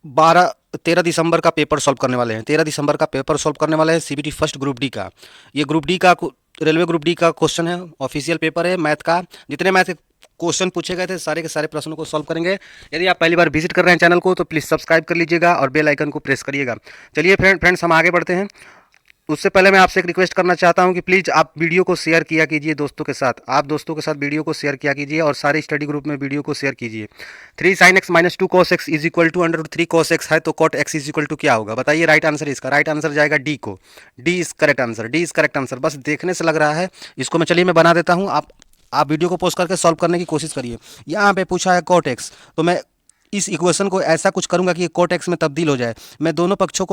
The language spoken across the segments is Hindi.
13 दिसंबर का पेपर सॉल्व करने वाले हैं। 13 दिसंबर का पेपर सॉल्व करने वाले हैं सीबीटी फर्स्ट ग्रुप डी का। ये ग्रुप डी का रेलवे ग्रुप डी का क्वेश्चन है, ऑफिशियल पेपर है मैथ का। जितने मैथ के क्वेश्चन पूछे गए थे सारे के सारे प्रश्नों को सॉल्व करेंगे। यदि आप पहली बार विजिट कर रहे हैं चैनल को तो प्लीज़ सब्सक्राइब कर लीजिएगा और बेल आइकन को प्रेस करिएगा। चलिए फ्रेंड्स हम आगे बढ़ते हैं। उससे पहले मैं आपसे एक रिक्वेस्ट करना चाहता हूं कि प्लीज़ आप वीडियो को शेयर किया कीजिए दोस्तों के साथ। आप दोस्तों के साथ वीडियो को शेयर किया कीजिए और सारे स्टडी ग्रुप में वीडियो को शेयर कीजिए। 3 sin x - 2 cos x is equal to √3 cos x है तो cot x is equal to क्या होगा बताइए। राइट आंसर इसका राइट आंसर जाएगा डी को। D is correct answer, D is correct answer. बस देखने से लग रहा है इसको। मैं बना देता हूँ। आप वीडियो को पोस्ट करके सॉल्व करने की कोशिश करिए। यहाँ पे पूछा है cot x, तो मैं इस इक्वेशन को ऐसा कुछ करूंगा कि ये cot x में तब्दील हो जाए। मैं दोनों पक्षों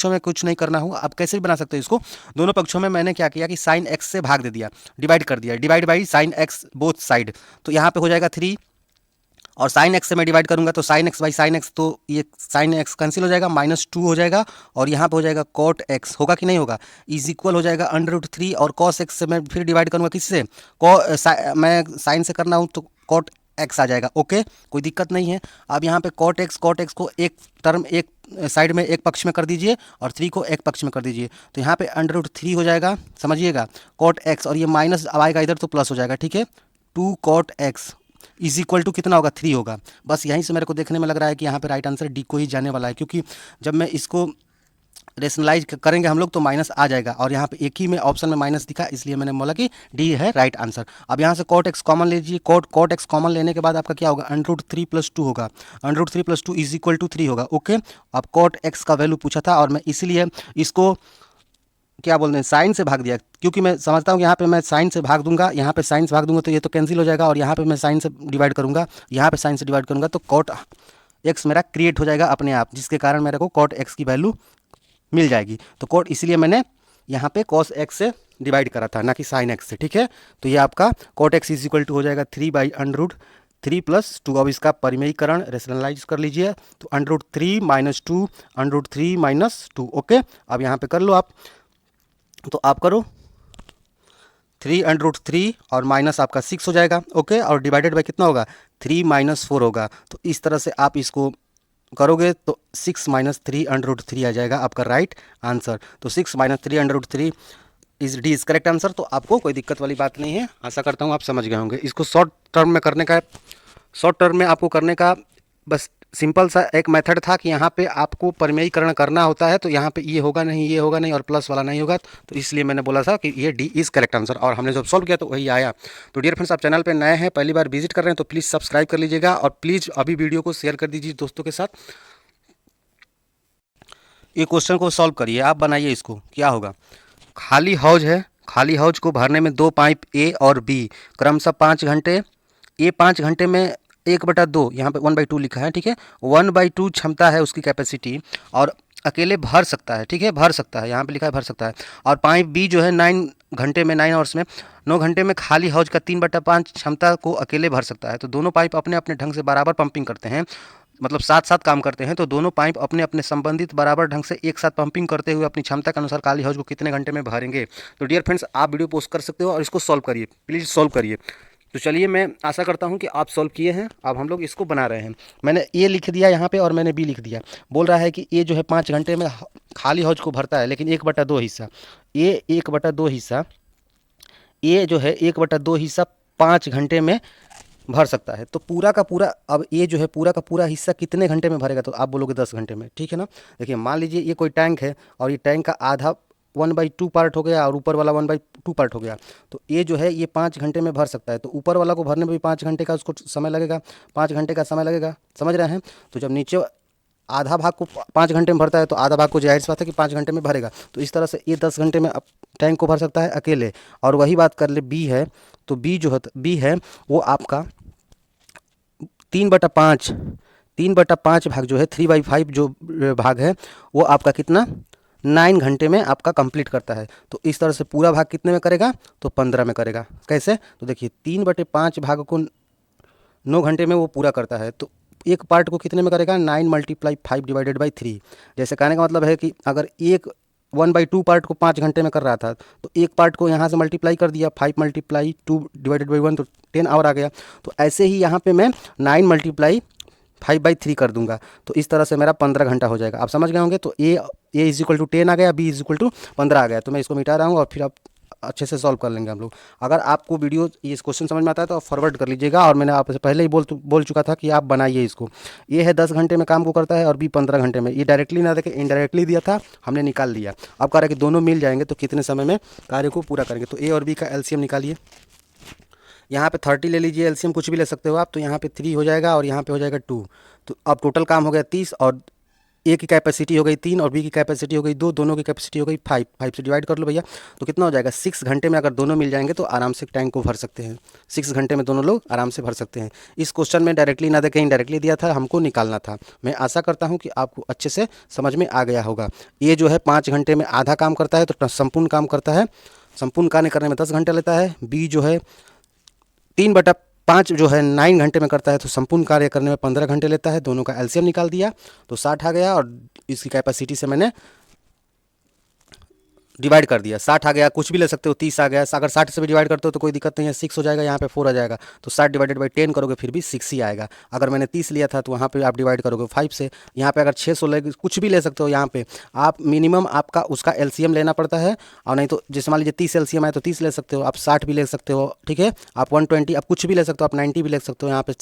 में कुछ नहीं करना हूँ। आप कैसे भी बना सकते हो इसको। दोनों पक्षों में मैंने क्या किया कि साइन x से भाग दे दिया, डिवाइड कर दिया, divide by sine x both side. तो यहाँ पे हो जाएगा 3 और साइन x से मैं डिवाइड करूंगा तो sine x by sine x, तो ये साइन x कैंसिल हो जाएगा, -2 हो जाएगा और यहाँ पे हो जाएगा cot x। होगा कि नहीं होगा, इज इक्वल हो जाएगा √3 और cos x से मैं फिर डिवाइड करूंगा किससे, मैं साइन से करना हूँ तो cot x आ जाएगा। ओके, कोई दिक्कत नहीं है। अब यहाँ पे cot x को एक टर्म एक साइड में एक पक्ष में कर दीजिए और 3 को एक पक्ष में कर दीजिए। तो यहाँ पे √3 हो जाएगा, समझिएगा, cot x और ये माइनस अब आएगा इधर तो प्लस हो जाएगा। ठीक है, 2 cot x is equal to कितना होगा, 3 होगा। बस यहीं से मेरे को देखने में लग रहा है कि यहाँ पे राइट आंसर डी को ही जाने वाला है, क्योंकि जब मैं इसको रेशनलाइज करेंगे हम लोग तो माइनस आ जाएगा और यहाँ पे एक ही में ऑप्शन में माइनस दिखा, इसलिए मैंने बोला कि डी है राइट आंसर। अब यहाँ से cot x कॉमन लीजिए। cot x कॉमन लेने के बाद आपका क्या होगा, √3 + 2 होगा। √3 + 2 इज इक्वल टू 3 होगा। ओके, अब cot x का वैल्यू पूछा था और मैं इसीलिए इसको क्या बोलते हैं साइन से भाग दिया, क्योंकि मैं समझता हूँ यहाँ पे मैं साइन से भाग दूंगा, यहाँ पे साइन से भाग दूंगा तो ये तो कैंसिल हो जाएगा और यहाँ पे मैं साइन से डिवाइड करूंगा, यहाँ पे साइन से डिवाइड करूंगा तो cot x मेरा क्रिएट हो जाएगा अपने आप, जिसके कारण मेरे को cot x की वैल्यू मिल जाएगी। तो cot इसलिए मैंने यहाँ पे cos x से डिवाइड करा था, ना कि sin x से। ठीक है, तो ये आपका cot x is equal to हो जाएगा 3/√3 + 2। अब इसका परिमेयीकरण रेशनलाइज कर लीजिए तो √3 - 2 √3 - 2। ओके, अब यहाँ पे कर लो आप, तो आप करो 3√3 और माइनस आपका 6 हो जाएगा। ओके, और डिवाइडेड बाय कितना होगा, 3 - 4 होगा। तो इस तरह से आप इसको करोगे तो 6 - 3√3 आ जाएगा आपका राइट आंसर। तो 6 - 3√3 is D is correct answer. तो आपको कोई दिक्कत वाली बात नहीं है, आशा करता हूँ आप समझ गए होंगे। इसको शॉर्ट टर्म में आपको करने का बस सिंपल सा एक मेथड था कि यहाँ पे आपको परिमेयीकरण करना होता है, तो यहाँ पे ये होगा नहीं, ये होगा नहीं और प्लस वाला नहीं होगा, तो इसलिए मैंने बोला था कि ये डी इज़ करेक्ट आंसर और हमने जब सॉल्व किया तो वही आया। तो डियर फ्रेंड्स, आप चैनल पे नए हैं, पहली बार विजिट कर रहे हैं तो प्लीज़ सब्सक्राइब कर लीजिएगा और प्लीज़ अभी वीडियो को शेयर कर दीजिए दोस्तों के साथ। ये क्वेश्चन को सॉल्व करिए, आप बनाइए इसको। क्या होगा, खाली हौज है, खाली हौज को भरने में 2 पाइप ए और बी क्रमशः 5 घंटे, ए 5 घंटे में 1/2, यहाँ पे 1/2 लिखा है। ठीक है, 1/2 क्षमता है उसकी कैपेसिटी और अकेले भर सकता है। ठीक है, भर सकता है, यहाँ पे लिखा है भर सकता है। और पाइप बी जो है 9 घंटे में 9 आवर्स में 9 घंटे में खाली हौज का 3/5 क्षमता को अकेले भर सकता है। तो दोनों पाइप अपने अपने ढंग से बराबर पंपिंग करते हैं, मतलब साथ साथ काम करते हैं। तो दोनों पाइप अपने अपने संबंधित बराबर ढंग से एक साथ पंपिंग करते हुए अपनी क्षमता के अनुसार खाली हौज को कितने घंटे में भरेंगे। तो डियर फ्रेंड्स, आप वीडियो पोस्ट कर सकते हो और इसको सॉल्व करिए, प्लीज़ सॉल्व करिए। तो चलिए, मैं आशा करता हूं कि आप सॉल्व किए हैं। अब हम लोग इसको बना रहे हैं। मैंने ए लिख दिया यहाँ पे और मैंने बी लिख दिया। बोल रहा है कि ए जो है 5 घंटे में खाली हौज को भरता है, लेकिन 1/2 हिस्सा, ए 1/2 हिस्सा, ए जो है 1/2 हिस्सा 5 घंटे में भर सकता है। तो पूरा का पूरा, अब ये जो है पूरा का पूरा हिस्सा कितने घंटे में भरेगा, तो आप बोलोगे 10 घंटे में। ठीक है ना, देखिए मान लीजिए ये कोई टैंक है और ये टैंक का आधा 1/2 पार्ट हो गया और ऊपर वाला 1/2 पार्ट हो गया। तो ये जो है ये 5 घंटे में भर सकता है, तो ऊपर वाला को भरने में भी 5 घंटे का उसको समय लगेगा, 5 घंटे का समय लगेगा, समझ रहे हैं। तो जब नीचे आधा भाग को 5 घंटे में भरता है तो आधा भाग को जाहिर सी बात है कि 5 घंटे में भरेगा। तो इस तरह से ये 10 घंटे में टैंक को भर सकता है अकेले। और वही बात कर ले बी है, तो बी जो है बी है वो आपका 3/5 भाग जो है 3/5 जो भाग है वो आपका कितना 9 घंटे में आपका कंप्लीट करता है। तो इस तरह से पूरा भाग कितने में करेगा, तो 15 में करेगा। कैसे, तो देखिए 3/5 भाग को 9 घंटे में वो पूरा करता है, तो एक पार्ट को कितने में करेगा, 9 × 5 / 3। जैसे कहने का मतलब है कि अगर एक 1/2 पार्ट को 5 घंटे में कर रहा था तो एक पार्ट को यहाँ से मल्टीप्लाई कर दिया, 5 × 2 / 1 तो 10 आवर आ गया। तो ऐसे ही यहाँ पे मैं 9 × 5/3 कर दूंगा, तो इस तरह से मेरा 15 घंटा हो जाएगा। आप समझ गए होंगे। तो ए इज इक्वल टू 10 आ गया, बी इज इक्वल टू 15 आ गया। तो मैं इसको मिटा रहा हूँ और फिर आप अच्छे से सॉल्व कर लेंगे हम लोग। अगर आपको वीडियो ये क्वेश्चन समझ में आता है तो आप फॉरवर्ड कर लीजिएगा, और मैंने आपसे पहले ही बोल चुका था कि आप बनाइए इसको। ये है 10 घंटे में काम को करता है और बी 15 घंटे में। ये डायरेक्टली ना देके इनडायरेक्टली दिया था, हमने निकाल लिया। अब कह रहा है कि दोनों मिल जाएंगे तो कितने समय में कार्य को पूरा करेंगे। तो ए और बी का एलसीएम निकालिए। यहाँ पे 30 ले लीजिए, एलसीएम कुछ भी ले सकते हो आप। तो यहाँ पे 3 हो जाएगा और यहाँ पे हो जाएगा 2। तो अब टोटल काम हो गया 30, और ए की कैपेसिटी हो गई 3 और बी की कैपेसिटी हो गई 2, दोनों की कैपेसिटी हो गई 5। 5 से डिवाइड कर लो भैया, तो कितना हो जाएगा 6 घंटे में। अगर दोनों मिल जाएंगे तो आराम से टैंक को भर सकते हैं। 6 घंटे में दोनों लोग आराम से भर सकते हैं। इस क्वेश्चन में डायरेक्टली ना देके इनडायरेक्टली दिया था, हमको निकालना था। मैं आशा करता हूँ कि आपको अच्छे से समझ में आ गया होगा। ये जो है 5 घंटे में आधा काम करता है, तो संपूर्ण काम करता है, संपूर्ण कार्य करने में 10 घंटे लेता है। बी जो है 3/5 जो है 9 घंटे में करता है, तो संपूर्ण कार्य करने में 15 घंटे लेता है। दोनों का एलसीएम निकाल दिया तो 60 आ गया, और इसकी कैपेसिटी से मैंने डिवाइड कर दिया। 60 आ गया, कुछ भी ले सकते हो, 30 आ गया। अगर 60 से भी डिवाइड करते हो तो कोई दिक्कत नहीं है, 6 हो जाएगा, यहाँ पे 4 आ जाएगा। तो 60 डिवाइडेड बाई 10 करोगे फिर भी 6 ही आएगा। अगर मैंने 30 लिया था तो वहाँ पे आप डिवाइड करोगे 5 से। यहाँ पे अगर 600 ले, कुछ भी ले सकते हो। यहाँ पे आप मिनिमम आपका उसका एलसीएम लेना पड़ता है, और नहीं तो जैसे मान लीजिए 30 एलसीएम आए तो 30 ले सकते हो, आप 60 भी ले सकते हो, ठीक है। आप 120, आप कुछ भी ले सकते हो, आप 90 भी ले सकते हो। यहाँ पे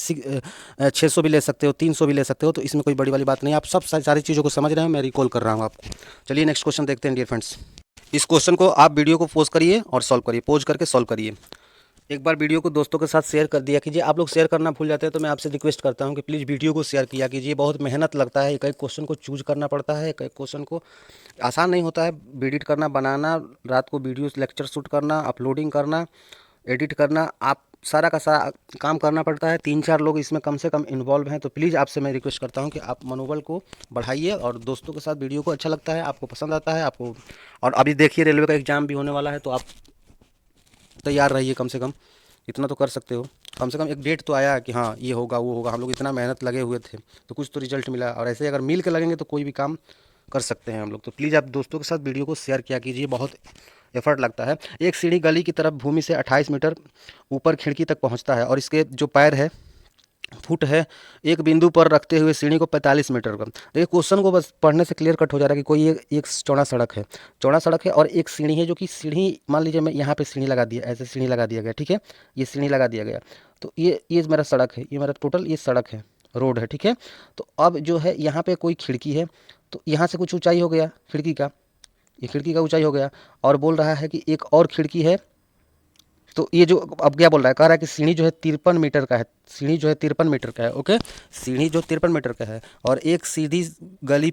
600 भी ले सकते हो, 300 भी ले सकते हो। तो इसमें कोई बड़ी वाली बात नहीं है। आप सब सारी चीज़ों को समझ रहे हैं, मैं रिकॉल कर रहा हूँ आपको। चलिए नेक्स्ट क्वेश्चन देखते हैं डियर फ्रेंड्स। इस क्वेश्चन को आप वीडियो को पॉज करिए और सॉल्व करिए, पॉज करके सॉल्व करिए। एक बार वीडियो को दोस्तों के साथ शेयर कर दिया कीजिए। आप लोग शेयर करना भूल जाते हैं, तो मैं आपसे रिक्वेस्ट करता हूं कि प्लीज़ वीडियो को शेयर किया कीजिए। बहुत मेहनत लगता है, एक एक क्वेश्चन को चूज करना पड़ता है, एक एक क्वेश्चन को आसान नहीं होता है एडिट करना, बनाना, रात को वीडियो लेक्चर शूट करना, अपलोडिंग करना, एडिट करना, आप सारा का सारा काम करना पड़ता है। 3-4 लोग इसमें कम से कम इन्वॉल्व हैं। तो प्लीज़ आपसे मैं रिक्वेस्ट करता हूं कि आप मनोबल को बढ़ाइए, और दोस्तों के साथ वीडियो को अच्छा लगता है, आपको पसंद आता है आपको। और अभी देखिए रेलवे का एग्ज़ाम भी होने वाला है, तो आप तैयार रहिए। कम से कम इतना तो कर सकते हो। कम से कम एक डेट तो आया कि हाँ ये होगा वो होगा। हम लोग इतना मेहनत लगे हुए थे तो कुछ तो रिजल्ट मिला, और ऐसे अगर मिल के लगेंगे तो कोई भी काम कर सकते हैं हम लोग। तो प्लीज़ आप दोस्तों के साथ वीडियो को शेयर किया कीजिए, बहुत एफर्ट लगता है। एक सीढ़ी गली की तरफ भूमि से 28 मीटर ऊपर खिड़की तक पहुंचता है, और इसके जो पैर है फुट है, एक बिंदु पर रखते हुए सीढ़ी को 45 मीटर का। देखिए क्वेश्चन को बस पढ़ने से क्लियर कट हो जा रहा है कि कोई एक चौड़ा सड़क है, चौड़ा सड़क है, और एक सीढ़ी है, जो कि सीढ़ी मान लीजिए मैं यहाँ पे सीढ़ी लगा दिया, ऐसे सीढ़ी लगा दिया गया, ठीक है। ये सीढ़ी लगा दिया गया, तो ये मेरा सड़क है, ये मेरा टोटल ये सड़क है, रोड है, ठीक है। तो अब जो है यहाँ पे कोई खिड़की है, तो यहाँ से कुछ ऊंचाई हो गया खिड़की का, ये खिड़की का ऊंचाई हो गया। और बोल रहा है कि एक और खिड़की है। तो ये जो अब क्या बोल रहा है, कह रहा है कि सीढ़ी जो है 53 मीटर का है, सीढ़ी जो है 53 मीटर का है, ओके। सीढ़ी जो 53 मीटर का है, और एक गली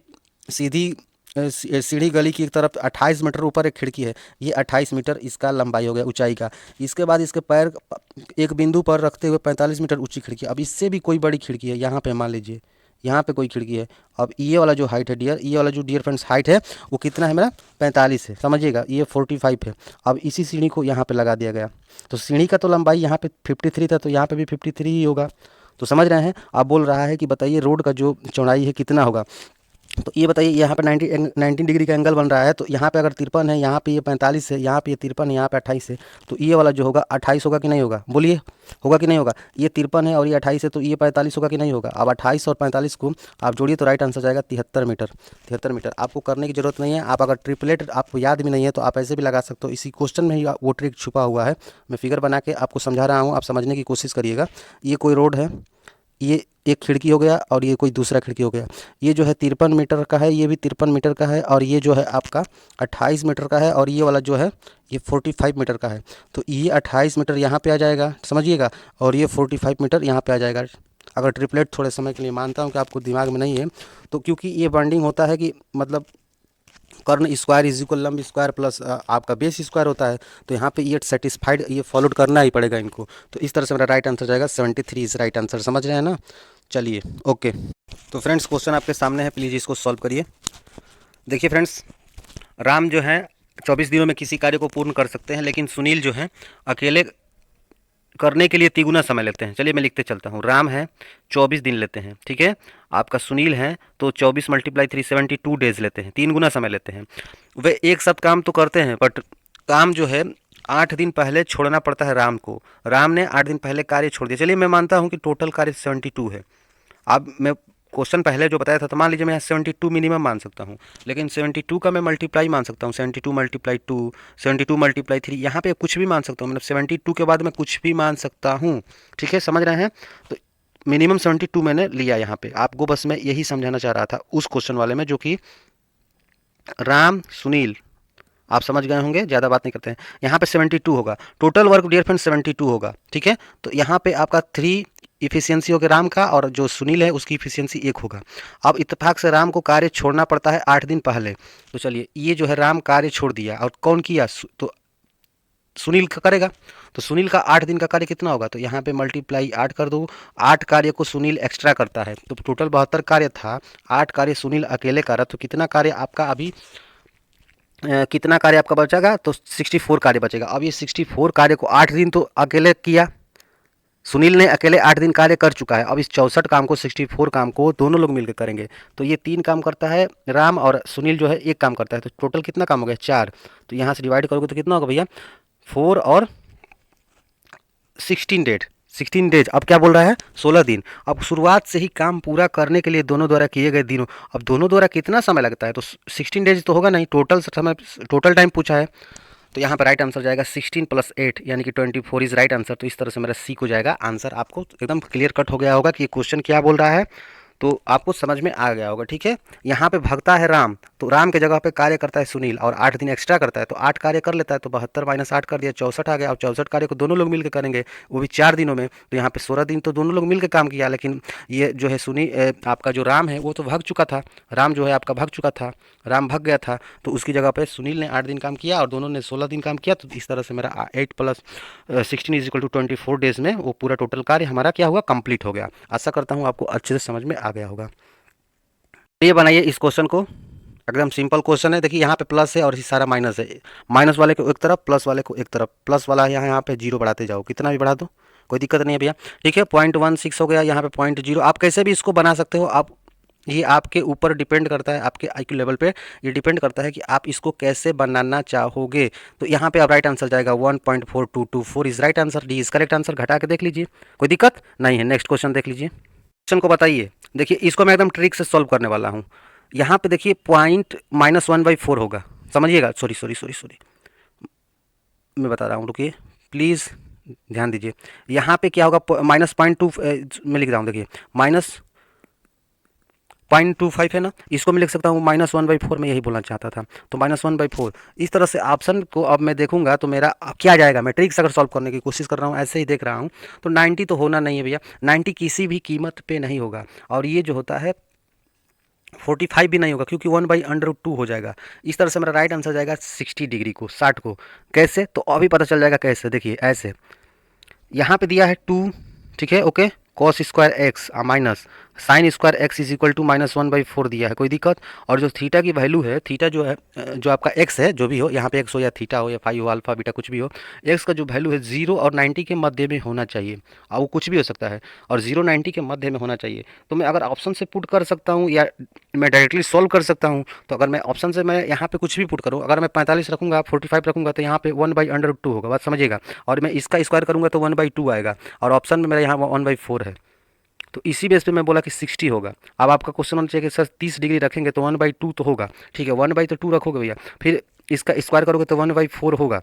सीधी सीढ़ी गली की एक तरफ 28 मीटर ऊपर एक खिड़की है। ये 28 मीटर इसका लंबाई हो गया, ऊंचाई का। इसके बाद इसके पैर एक बिंदु पर रखते हुए 45 मीटर ऊंची खिड़की। अब इससे भी कोई बड़ी खिड़की है, यहाँ पे मान लीजिए यहाँ पे कोई खिड़की है। अब ये वाला जो हाइट है डियर, ये वाला जो डियर फ्रेंड्स हाइट है वो कितना है मेरा 45 है, समझिएगा। ये 45 है। अब इसी सीढ़ी को यहाँ पे लगा दिया गया, तो सीढ़ी का तो लंबाई यहाँ पे 53 था, तो यहाँ पे भी 53 ही होगा। तो समझ रहे हैं। अब बोल रहा है कि बताइए रोड का जो चौड़ाई है कितना होगा। तो ये बताइए यहाँ पे 19 डिग्री का एंगल बन रहा है। तो यहाँ पे अगर 53 है, यहाँ पे ये 45 है, यहाँ पे ये 53 है, यहाँ पे 28 है। तो ये वाला जो होगा 28 होगा कि नहीं होगा, बोलिए होगा कि नहीं होगा। ये 53 है और ये 28 है, तो ये 45 होगा कि नहीं होगा। अब 28 और 45 को आप जोड़िए तो राइट आंसर जाएगा 73 मीटर। 73 मीटर आपको करने की जरूरत नहीं है। आप अगर ट्रिपलेट आपको याद भी नहीं है तो आप ऐसे भी लगा सकते हो। इसी क्वेश्चन में ही वो ट्रिक छुपा हुआ है। मैं फिगर बना के आपको समझा रहा हूँ, आप समझने की कोशिश करिएगा। ये कोई रोड है, ये एक खिड़की हो गया, और ये कोई दूसरा खिड़की हो गया। ये जो है 53 मीटर का है, ये भी 53 मीटर का है, और ये जो है आपका 28 मीटर का है, और ये वाला जो है ये 45 मीटर का है। तो ये 28 मीटर यहाँ पे आ जाएगा, समझिएगा, और ये 45 मीटर यहाँ पे आ जाएगा। अगर ट्रिपलेट थोड़े समय के लिए मानता हूँ कि आपको दिमाग में नहीं है, तो क्योंकि ये बॉन्डिंग होता है कि मतलब कर्ण स्क्वायर इज इक्वल लंब स्क्वायर प्लस आपका बेस स्क्वायर होता है। तो यहाँ पे ये सेटिस्फाइड, ये फॉलोड करना ही पड़ेगा इनको। तो इस तरह से मेरा राइट आंसर जाएगा 73 इज राइट आंसर। समझ रहे हैं ना। चलिए ओके। तो फ्रेंड्स क्वेश्चन आपके सामने है, प्लीज़ इसको सॉल्व करिए। देखिए फ्रेंड्स, राम जो है 24 दिनों में किसी कार्य को पूर्ण कर सकते हैं, लेकिन सुनील जो है अकेले करने के लिए तिगुना समय लेते हैं। चलिए मैं लिखते चलता हूँ। राम है 24 दिन लेते हैं, ठीक है। आपका सुनील है तो 24 × 3 72 डेज लेते हैं, 3 गुना समय लेते हैं। वे एक साथ काम तो करते हैं, बट काम जो है 8 दिन पहले छोड़ना पड़ता है राम को। राम ने 8 दिन पहले कार्य छोड़ दिया। चलिए मैं मानता हूँ कि टोटल कार्य 72 है। अब मैं क्वेश्चन पहले जो बताया था, तो मान लीजिए मैं यहाँ 72 मिनिमम मान सकता हूँ, लेकिन 72 का मैं मल्टीप्लाई मान सकता हूँ, 72 मल्टीप्लाई 2, 72 मल्टीप्लाई 3, यहाँ पे कुछ भी मान सकता हूँ, मतलब 72 के बाद मैं कुछ भी मान सकता हूँ। ठीक है, समझ रहे हैं? तो मिनिमम 72 मैंने लिया यहाँ पे, आपको बस मैं यही समझाना चाह रहा था उस क्वेश्चन वाले में, जो कि राम सुनील, आप समझ गए होंगे, ज़्यादा बात नहीं करते हैं। यहाँ पे 72 होगा, टोटल वर्क डियर फ्रेंड 72 होगा। ठीक है, तो यहाँ पे आपका 3 इफिशियंसी हो गया राम का, और जो सुनील है उसकी इफिशियंसी 1 होगा। अब इत्तेफाक से राम को कार्य छोड़ना पड़ता है 8 दिन पहले, तो चलिए ये जो है राम कार्य छोड़ दिया, और कौन किया? तो सुनील का करेगा। तो सुनील का 8 दिन का कार्य कितना होगा? तो यहाँ पे मल्टीप्लाई 8 कर दो, 8 कार्य को सुनील एक्स्ट्रा करता है, तो टोटल 72 कार्य था, 8 कार्य सुनील अकेले कर रहा, तो कितना कार्य आपका अभी कितना कार्य आपका बचेगा? तो 64 कार्य बचेगा। अब ये 64 कार्य को 8 दिन तो अकेले किया, सुनील ने अकेले 8 दिन कार्य कर चुका है। अब इस 64 काम को, 64 काम को दोनों लोग मिलकर करेंगे, तो ये 3 काम करता है राम, और सुनील जो है 1 काम करता है, तो टोटल कितना काम हो गया? 4। तो यहाँ से डिवाइड करोगे तो कितना होगा भैया? 4 और 16 डेज। अब क्या बोल रहा है? 16 दिन। अब शुरुआत से ही काम पूरा करने के लिए दोनों द्वारा किए गए दिनों, अब दोनों द्वारा कितना समय लगता है? तो 16 डेज तो होगा नहीं, टोटल समय, टोटल टाइम पूछा है, तो यहाँ पर राइट आंसर जाएगा 16 + 8 यानी कि 24 इज राइट आंसर। तो इस तरह से मेरा सी को जाएगा आंसर। आपको एकदम क्लियर कट हो गया होगा कि ये क्वेश्चन क्या बोल रहा है, तो आपको समझ में आ गया होगा। ठीक है, यहाँ पे भगता है राम, तो राम के जगह पे कार्य करता है सुनील, और 8 दिन एक्स्ट्रा करता है, तो 8 कार्य कर लेता है, तो 72 - 8 कर दिया, 64 आ गया। और 64 कार्य को दोनों लोग मिलकर करेंगे, वो भी 4 दिनों में, तो यहाँ पे 16 दिन तो दोनों लोग मिलकर काम किया। लेकिन ये जो है आपका जो राम है वो तो भाग चुका था, राम जो है आपका भाग चुका था, राम भाग गया था, तो उसकी जगह पे सुनील ने 8 दिन काम किया और दोनों ने 16 दिन काम किया। तो इस तरह से मेरा 8 + 16 = 24 डेज में वो पूरा टोटल कार्य हमारा क्या हुआ? कंप्लीट हो गया। आशा करता हूँ आपको अच्छे से समझ में आ गया होगा। ये बनाइए इस क्वेश्चन को, एकदम सिंपल क्वेश्चन है। देखिए यहाँ पे प्लस है और ये सारा माइनस है, माइनस वाले को एक तरफ, प्लस वाले को एक तरफ, प्लस वाला यहाँ पे 0 बढ़ाते जाओ, कितना भी बढ़ा दो कोई दिक्कत नहीं है भैया। ठीक है, 0.16 हो गया, यहाँ पे 0.0, आप कैसे भी इसको बना सकते हो। आप, ये आपके ऊपर डिपेंड करता है, आपके आईक्यू लेवल पे ये डिपेंड करता है कि आप इसको कैसे बनाना चाहोगे। तो यहाँ पे अब राइट आंसर जाएगा 1.4224 is right answer, D is correct answer. घटा के देख लीजिए, कोई दिक्कत नहीं है। नेक्स्ट क्वेश्चन देख लीजिए, क्वेश्चन को बताइए। देखिए इसको मैं एकदम ट्रिक से सॉल्व करने वाला हूँ। यहाँ पे देखिए पॉइंट -1/4 होगा, समझिएगा। सॉरी सॉरी सॉरी सॉरी, मैं बता रहा हूँ, रुकिए प्लीज़ ध्यान दीजिए। यहाँ पे क्या होगा? -0.2 में लिख रहा हूँ, देखिए -0.25 है ना, इसको मैं लिख सकता हूँ -1/4, में यही बोलना चाहता था। तो -1/4 इस तरह से ऑप्शन को अब मैं देखूंगा तो मेरा क्या जाएगा। मैं ट्रिक्स अगर सॉल्व करने की कोशिश कर रहा हूँ, ऐसे ही देख रहा हूँ, तो 90 तो होना नहीं है भैया, 90 किसी भी कीमत पे नहीं होगा। और ये जो होता है 45 भी नहीं होगा, क्योंकि 1/√2 हो जाएगा। इस तरह से मेरा राइट आंसर जाएगा 60 डिग्री को, 60 को। कैसे? तो अभी पता चल जाएगा कैसे। देखिए ऐसे, यहाँ पे दिया है 2, ठीक है, okay, cos square x minus sine square x is equal to -1/4 दिया है, कोई दिक्कत। और जो थीटा की वैल्यू है, थीटा जो है, जो आपका एक्स है, जो भी हो, यहाँ पे एक्स हो या थीटा हो या फाई हो, अल्फा बीटा कुछ भी हो, एक्स का जो वैल्यू है 0 और 90 के मध्य में होना चाहिए। और वो कुछ भी हो सकता है, और 0 90 के मध्य में होना चाहिए। तो मैं अगर ऑप्शन से पुट कर सकता हूँ या मैं डायरेक्टली सॉल्व कर सकता हूँ। तो अगर मैं ऑप्शन से मैं यहाँ पे कुछ भी पुट करूँ, अगर मैं 45 रखूँगा, 45 रखूँगा, तो यहाँ पे 1/√2 होगा, बात समझिएगा। और मैं इसका स्क्वायर करूँगा तो 1/2 आएगा, और ऑप्शन में मेरा यहाँ 1/4 है। तो इसी बेस पे मैं बोला कि 60 होगा। अब आपका क्वेश्चन होना चाहिए कि सर 30 डिग्री रखेंगे तो 1/2 तो होगा, ठीक है, 1/2 रखोगे भैया, फिर इसका स्क्वायर करोगे तो 1/4 होगा।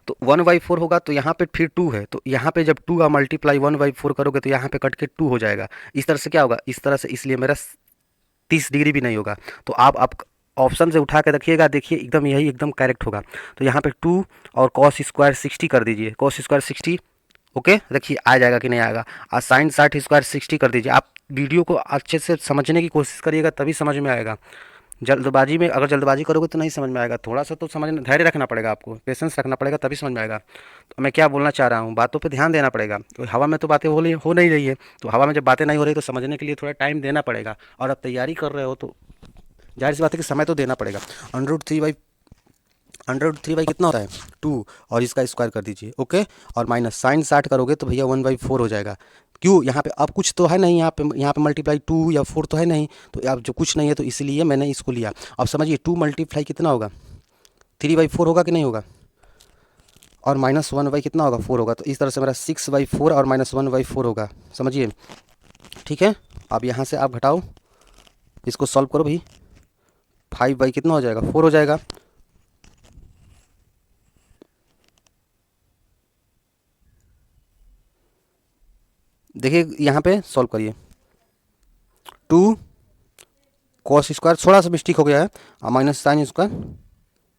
तो 1/4 होगा, तो यहाँ पे फिर 2 है, तो यहाँ पे जब 2 का मल्टीप्लाई 1/4 करोगे तो यहाँ पे कट के 2 हो जाएगा। इस तरह से क्या होगा? इस तरह से, इसलिए मेरा 30 डिग्री भी नहीं होगा। तो आप ऑप्शन से उठा के रखिएगा, देखिए एकदम यही एकदम करेक्ट होगा। तो यहाँ पे 2 और कॉस स्क्वायर 60 कर दीजिए, कॉस स्क्वायर 60, ओके, देखिए आ जाएगा कि नहीं आएगा। और साइन 60 स्क्वायर 60 कर दीजिए। आप वीडियो को अच्छे से समझने की कोशिश करिएगा, तभी समझ में आएगा। जल्दबाजी में, अगर जल्दबाजी करोगे तो नहीं समझ में आएगा। थोड़ा सा तो समझ, धैर्य रखना पड़ेगा, आपको पेशेंस रखना पड़ेगा, तभी समझ में आएगा। तो मैं क्या बोलना चाह रहा हूँ, बातों पे ध्यान देना पड़ेगा। तो हवा में तो बातें हो नहीं रही है, तो हवा में जब बातें नहीं हो रही तो समझने के लिए थोड़ा टाइम देना पड़ेगा। और अब तैयारी कर रहे हो तो जाहिर सी बात है कि समय तो देना पड़ेगा। √3/, कितना होता है? 2, और इसका स्क्वायर कर दीजिए, ओके। और माइनस साइन 60 करोगे तो भैया 1/4 हो जाएगा। क्यों? यहाँ पे अब कुछ तो है नहीं, यहाँ पे मल्टीप्लाई 2 या 4 तो है नहीं, तो अब जो कुछ नहीं है तो इसलिए मैंने इसको लिया। अब समझिए 2 मल्टीप्लाई कितना होगा? 3/4 होगा कि नहीं होगा? और -1/, कितना होगा? 4 होगा। तो इस तरह से मेरा 6/4 और -1/4 होगा, समझिए, ठीक है। अब यहाँ से आप घटाओ, इसको सॉल्व करो भाई। 5/, कितना हो जाएगा, 4 हो जाएगा। देखिए यहाँ पे सॉल्व करिए। 2 कॉस स्क्वायर, थोड़ा सा मिस्टेक हो गया है, माइनस साइन स्क्वायर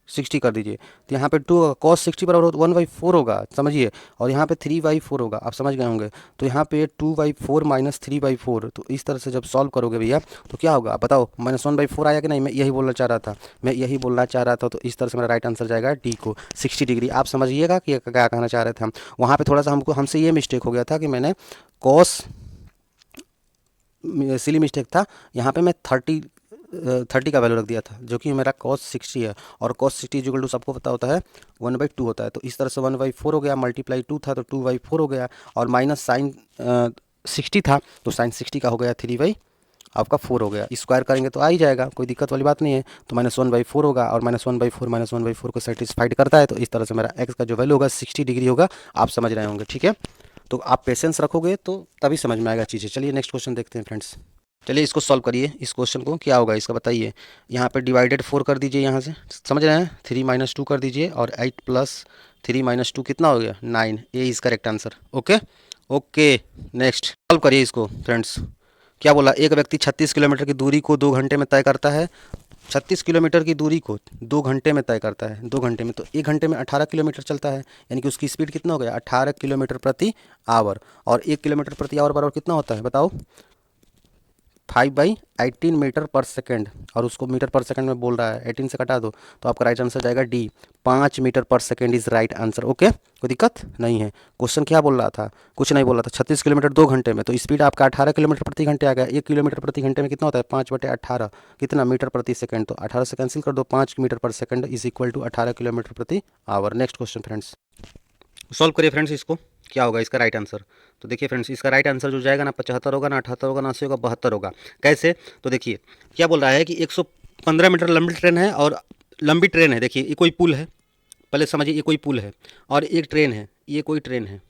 60 कर दीजिए। तो यहाँ पे 2 कॉस 60 बराबर 1/4 होगा, समझिए। और यहाँ पे 3/4 होगा, आप समझ गए होंगे। तो यहाँ पे 2/4 माइनस 3/4, तो इस तरह से जब सॉल्व करोगे भैया तो क्या होगा बताओ, -1/4 आया कि नहीं। मैं यही बोलना चाह रहा था, मैं यही बोलना चाह रहा था। तो इस तरह से मेरा राइट आंसर जाएगा डी को, 60 डिग्री। आप समझिएगा कि क्या कहना चाह रहे थे हम। वहाँ पर थोड़ा सा हमसे ये मिस्टेक हो गया था कि मैंने कॉस, सिली मिस्टेक था, यहाँ पे मैं 30 का वैल्यू रख दिया था, जो कि मेरा कॉस 60 है। और कॉस 60 इक्वल टू सबको पता होता है 1/2 होता है। तो इस तरह से 1/4 हो गया, मल्टीप्लाई 2 था तो 2/4 हो गया, और माइनस साइन 60 था तो साइन 60 का हो गया 3/, आपका 4 हो गया। स्क्वायर करेंगे तो आ ही जाएगा, कोई दिक्कत वाली बात नहीं है। तो -1/4 होगा, और -1/4 को सेटिस्फाइड करता है। तो इस तरह से मेरा एक्स का जो वैल्यू होगा 60 डिग्री होगा, आप समझ रहे होंगे, ठीक है। तो आप पेशेंस रखोगे तो तभी समझ में आएगा चीज़ें। चलिए नेक्स्ट क्वेश्चन देखते हैं फ्रेंड्स। चलिए इसको सॉल्व करिए, इस क्वेश्चन को क्या होगा इसका बताइए। यहाँ पे डिवाइडेड 4 कर दीजिए, यहाँ से समझ रहे हैं, 3 - 2 कर दीजिए, और 8 + 3 - 2 कितना हो गया, 9। A is correct answer. Okay okay, next solve करिए इसको फ्रेंड्स। क्या बोला, एक व्यक्ति 36 किलोमीटर की दूरी को 2 घंटे में तय करता है। 36 किलोमीटर की दूरी को 2 घंटे में तय करता है, 2 घंटे में, तो 1 घंटे में 18 किलोमीटर चलता है, यानी कि उसकी स्पीड कितना हो गया, 18 किलोमीटर प्रति आवर। और 1 किलोमीटर प्रति आवर बराबर कितना होता है बताओ, 5/18 मीटर पर सेकेंड। और उसको मीटर पर सेकेंड में बोल रहा है, 18 से कटा दो तो आपका राइट आंसर जाएगा डी, 5 मीटर पर second is right answer. Okay, कोई दिक्कत नहीं है। क्वेश्चन क्या बोल रहा था, कुछ नहीं बोल रहा था। 36 किलोमीटर 2 घंटे में, तो स्पीड आपका 18 किलोमीटर प्रति घंटे आ गया। 1 किलोमीटर प्रति घंटे में कितना होता है, 5/18 कितना मीटर प्रति सेकंड। तो 18 से कैंसिल कर दो, 5 मीटर पर second is equal to 18 kilometre प्रति hour. Next question friends, solve करिए फ्रेंड्स इसको, क्या होगा इसका राइट आंसर। तो देखिए फ्रेंड्स, इसका राइट आंसर जो जाएगा ना 75 होगा, ना 78 होगा, ना 80 होगा, 72 होगा। कैसे, तो देखिए क्या बोल रहा है कि 115 मीटर लंबी ट्रेन है, और लंबी ट्रेन है। देखिए ये कोई पुल है, पहले समझिए, ये कोई पुल है और एक ट्रेन है, ये कोई ट्रेन है।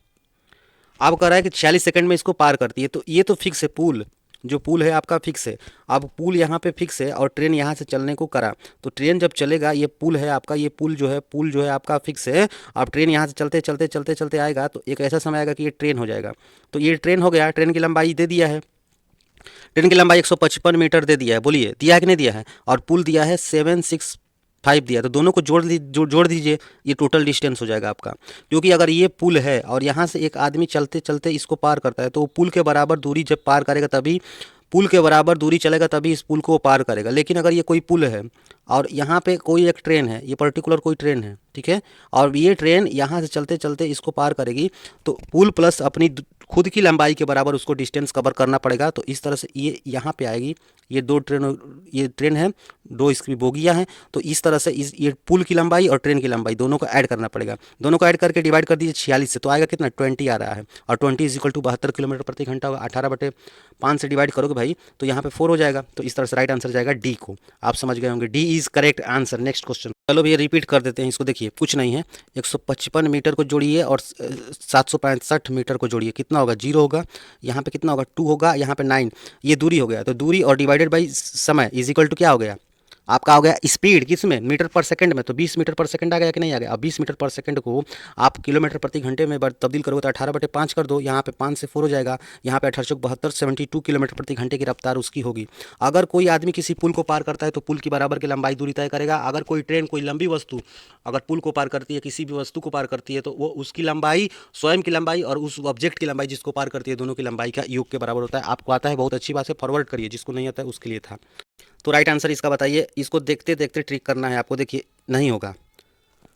आप कह रहा है कि 46 सेकंड में इसको पार करती है, तो ये तो फिक्स है पुल, जो पुल है आपका फिक्स है। अब पुल यहाँ पे फिक्स है और ट्रेन यहाँ से चलने को करा, तो ट्रेन जब चलेगा, ये पुल है आपका, ये पुल जो है आपका फिक्स है। अब ट्रेन यहाँ से चलते चलते चलते चलते आएगा, तो एक ऐसा समय आएगा कि ये ट्रेन हो जाएगा। तो ये ट्रेन हो गया, ट्रेन की लंबाई दे दिया है, ट्रेन की लंबाई 155 मीटर दे दिया है, बोलिए दिया है कि नहीं दिया है। और पुल दिया है 765 दिया, तो दोनों को जोड़ दीजिए, ये टोटल डिस्टेंस हो जाएगा आपका। क्योंकि अगर ये पुल है और यहाँ से एक आदमी चलते चलते इसको पार करता है, तो वो पुल के बराबर दूरी जब पार करेगा तभी, पुल के बराबर दूरी चलेगा तभी इस पुल को वो पार करेगा। लेकिन अगर ये कोई पुल है और यहाँ पे कोई एक ट्रेन है, ये पर्टिकुलर कोई ट्रेन है, ठीक है, और ये ट्रेन यहाँ से चलते चलते इसको पार करेगी, तो पुल प्लस अपनी खुद की लंबाई के बराबर उसको डिस्टेंस कवर करना पड़ेगा। तो इस तरह से ये यहाँ पे आएगी, ये ये ट्रेन है, 2 इसकी बोगियाँ हैं, तो इस तरह से ये पुल की लंबाई और ट्रेन की लंबाई दोनों को ऐड करना पड़ेगा। दोनों को ऐड करके डिवाइड कर दीजिए 46 से, तो आएगा कितना, 20 आ रहा है। और 20 इज इक्वल टू 72 किलोमीटर प्रति घंटा होगा। 18/5 से डिवाइड करोगे भाई तो यहाँ पे 4 हो जाएगा। तो इस तरह से राइट आंसर जाएगा डी को, आप समझ गए होंगे, D is correct answer. Next question, चलो भैया रिपीट कर देते हैं इसको। देखिए कुछ नहीं है, 155 मीटर को जोड़िए और 765 मीटर को जोड़िए, कितना होगा, 0 होगा, यहाँ पे कितना होगा, 2 होगा, यहाँ पे 9, ये दूरी हो गया। तो दूरी और डिवाइडेड बाई समय इज इक्वल टू क्या हो गया, आपका हो गया स्पीड, किस में, मीटर पर सेकंड में। तो 20 मीटर पर सेकंड आ गया कि नहीं आ गया। अब 20 मीटर पर सेकंड को आप किलोमीटर प्रति घंटे में तब्दील करोगे तो 18/5 कर दो, यहाँ पे 5 से 4 हो जाएगा, यहाँ पे 1872 72 किलोमीटर प्रति घंटे की रफ्तार उसकी होगी। अगर कोई आदमी किसी पुल को पार करता है तो पुल की बराबर की लंबाई दूरी तय करेगा। अगर कोई ट्रेन, कोई लंबी वस्तु अगर पुल को पार करती है, किसी भी वस्तु को पार करती है, तो वो उसकी लंबाई, स्वयं की लंबाई और उस ऑब्जेक्ट की लंबाई जिसको पार करती है, दोनों की लंबाई का योग के बराबर होता है। आपको आता है, बहुत अच्छी बात है, फॉरवर्ड करिए, जिसको नहीं आता है उसके लिए था। तो राइट आंसर इसका बताइए, इसको देखते देखते ट्रिक करना है आपको। देखिए नहीं होगा,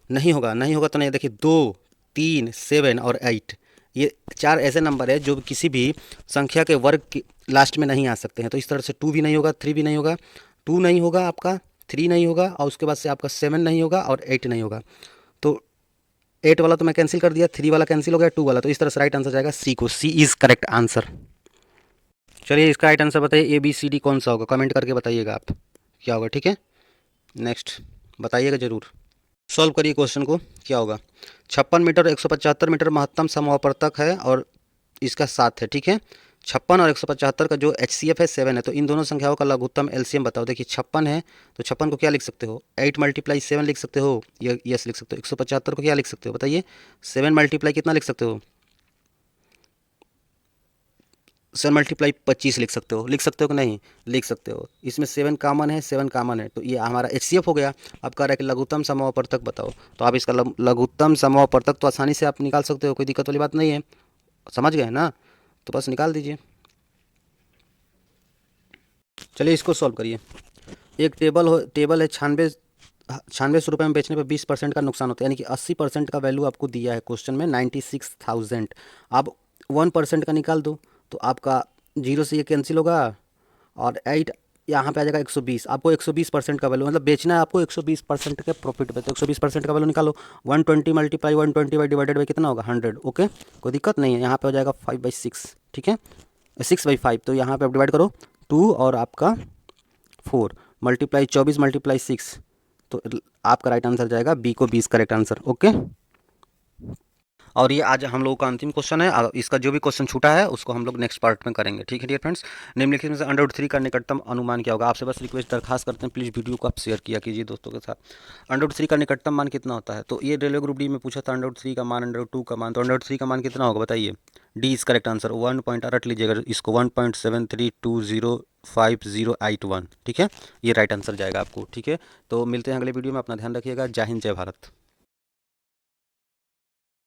नहीं होगा, नहीं होगा तो नहीं। देखिए 2, 3, 7 और 8, ये 4 ऐसे नंबर है जो किसी भी संख्या के वर्ग के लास्ट में नहीं आ सकते हैं। तो इस तरह से 2 भी नहीं होगा, 3 भी नहीं होगा, 2 नहीं होगा आपका, 3 नहीं होगा, और उसके बाद से आपका 7 नहीं होगा और 8 नहीं होगा। तो 8 वाला तो मैं कैंसिल कर दिया, 3 वाला कैंसिल हो गया, 2 वाला। तो इस तरह से राइट आंसर जाएगा सी को, सी इज़ करेक्ट आंसर। चलिए इसका राइट आंसर बताइए, ए बी सी डी कौन सा होगा, कमेंट करके बताइएगा आप क्या होगा, ठीक है। नेक्स्ट बताइएगा ज़रूर। सॉल्व करिए क्वेश्चन को, क्या होगा। 56 मीटर 175 मीटर महत्तम समवर्तक है और इसका 7 है, ठीक है। 56 और 175 का जो HCF है 7 है, तो इन दोनों संख्याओं का लघुत्तम LCM बताओ। देखिए 56 है तो 56 को क्या लिख सकते हो, 8 मल्टीप्लाई 7 लिख सकते हो, या यस लिख सकते हो। 175 को क्या लिख सकते हो बताइए, 7 मल्टीप्लाई कितना लिख सकते हो, 7 मल्टीप्लाई 25 लिख सकते हो कि नहीं, लिख सकते हो। इसमें 7 कॉमन है, 7 कॉमन है, तो ये हमारा HCF हो गया। अब कह रहा है कि लघुत्तम समावर्तक बताओ, तो आप इसका लघुत्तम समावर्तक तो आसानी से आप निकाल सकते हो, कोई दिक्कत वाली बात नहीं है, समझ गए ना, तो बस निकाल दीजिए। चलिए इसको सॉल्व करिए। एक टेबल है, 9600 रुपये में बेचने पर 20% का नुकसान होता है, यानी कि 80% का वैल्यू आपको दिया है क्वेश्चन में 96,000। आप 1% का निकाल दो तो आपका जीरो से ये कैंसिल होगा, और 8 यहाँ पे आ जाएगा 120। आपको 120% का वैल्यू, मतलब बेचना है आपको 120% के प्रॉफिट पे, तो 120% का वैल्यू निकालो। 120 मल्टीप्लाई 120 बाई डिवाइडेड बाई कितना होगा 100। ओके, कोई दिक्कत नहीं है। यहाँ पे हो जाएगा 5/6, ठीक है, 6/5। तो यहाँ पे आप डिवाइड करो 2 और आपका 4 मल्टीप्लाई 24 मल्टीप्लाई 6, तो आपका राइट आंसर जाएगा बी को 20 करेक्ट आंसर। ओके, और ये आज हम लोगों का अंतिम क्वेश्चन है, और इसका जो भी क्वेश्चन छूटा है उसको हम लोग नेक्स्ट पार्ट में करेंगे, ठीक है डियर फ्रेंड्स। निम्नलिखित में से √3 का निकटतम अनुमान क्या होगा। आपसे बस रिक्वेस्ट दरखास्त करते हैं, प्लीज़ वीडियो को आप शेयर किया कीजिए दोस्तों के साथ। √3 का निकटतम मान कितना होता है, तो ये रेलवे ग्रुप डी में पूछा था √3 का मान, √2 का मान, तो √3 का मान कितना होगा बताइए। D is correct answer. 1 point रट लीजिएगा इसको, 1.73205081, ठीक है, ये राइट आंसर जाएगा आपको, ठीक है। तो मिलते हैं अगले वीडियो में, अपना ध्यान रखिएगा। जय हिंद, जय भारत।